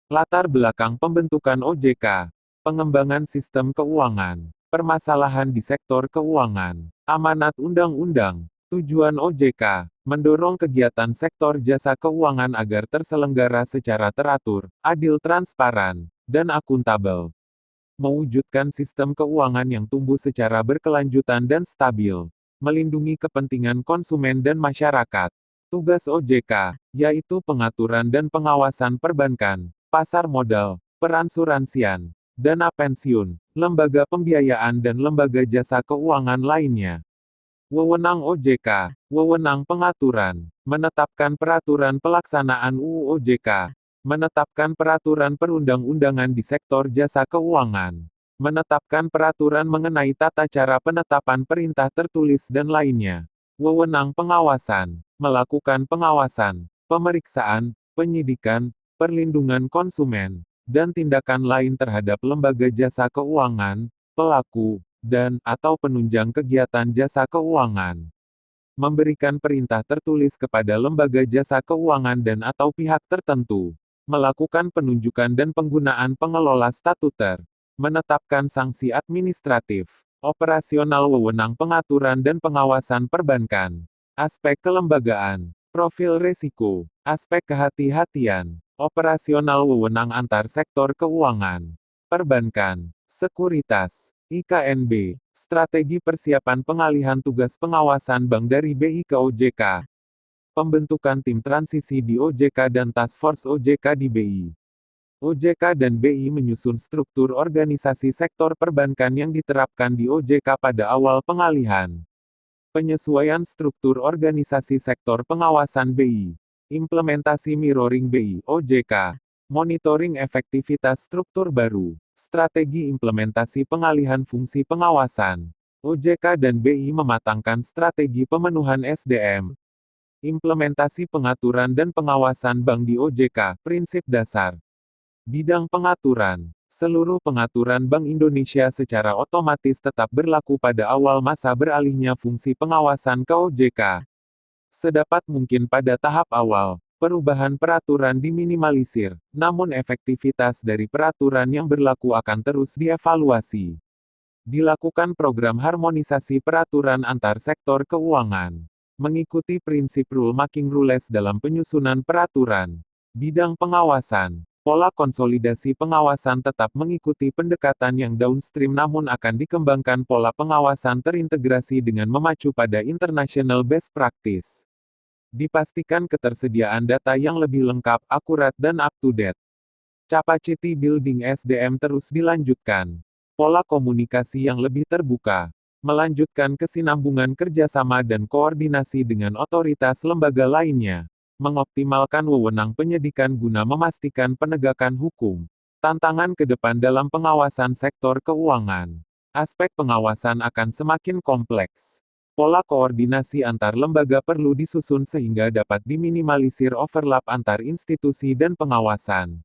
Latar belakang pembentukan OJK. Pengembangan sistem keuangan. Permasalahan di sektor keuangan. Amanat undang-undang. Tujuan OJK. Mendorong kegiatan sektor jasa keuangan agar terselenggara secara teratur, adil, transparan, dan akuntabel. Mewujudkan sistem keuangan yang tumbuh secara berkelanjutan dan stabil. Melindungi kepentingan konsumen dan masyarakat. Tugas OJK, yaitu pengaturan dan pengawasan perbankan, pasar modal, peransuransian, dana pensiun, lembaga pembiayaan dan lembaga jasa keuangan lainnya. Wewenang OJK, wewenang pengaturan, menetapkan peraturan pelaksanaan UU OJK, menetapkan peraturan perundang-undangan di sektor jasa keuangan, menetapkan peraturan mengenai tata cara penetapan perintah tertulis dan lainnya. Wewenang pengawasan, melakukan pengawasan, pemeriksaan, penyidikan, perlindungan konsumen, dan tindakan lain terhadap lembaga jasa keuangan, pelaku, dan/atau penunjang kegiatan jasa keuangan. Memberikan perintah tertulis kepada lembaga jasa keuangan dan/atau pihak tertentu. Melakukan penunjukan dan penggunaan pengelola statuter. Menetapkan sanksi administratif. Operasional wewenang pengaturan dan pengawasan perbankan. Aspek kelembagaan. Profil risiko. Aspek kehati-hatian. Operasional wewenang antar sektor keuangan. Perbankan. Sekuritas. IKNB, strategi persiapan pengalihan tugas pengawasan bank dari BI ke OJK. Pembentukan tim transisi di OJK dan Task Force OJK di BI. OJK dan BI menyusun struktur organisasi sektor perbankan yang diterapkan di OJK pada awal pengalihan. Penyesuaian struktur organisasi sektor pengawasan BI. Implementasi mirroring BI OJK. Monitoring efektivitas struktur baru. Strategi implementasi pengalihan fungsi pengawasan. OJK dan BI mematangkan strategi pemenuhan SDM. Implementasi pengaturan dan pengawasan bank di OJK, prinsip dasar. Bidang pengaturan. Seluruh pengaturan Bank Indonesia secara otomatis tetap berlaku pada awal masa beralihnya fungsi pengawasan ke OJK. Sedapat mungkin pada tahap awal, perubahan peraturan diminimalisir, namun efektivitas dari peraturan yang berlaku akan terus dievaluasi. Dilakukan program harmonisasi peraturan antar sektor keuangan. Mengikuti prinsip rule-making rules dalam penyusunan peraturan. Bidang pengawasan. Pola konsolidasi pengawasan tetap mengikuti pendekatan yang downstream namun akan dikembangkan pola pengawasan terintegrasi dengan memacu pada international best practice. Dipastikan ketersediaan data yang lebih lengkap, akurat dan up-to-date. Capacity building SDM terus dilanjutkan. Pola komunikasi yang lebih terbuka. Melanjutkan kesinambungan kerjasama dan koordinasi dengan otoritas lembaga lainnya. Mengoptimalkan wewenang penyidikan guna memastikan penegakan hukum. Tantangan ke depan dalam pengawasan sektor keuangan. Aspek pengawasan akan semakin kompleks. Pola koordinasi antar lembaga perlu disusun sehingga dapat diminimalisir overlap antar institusi dan pengawasan.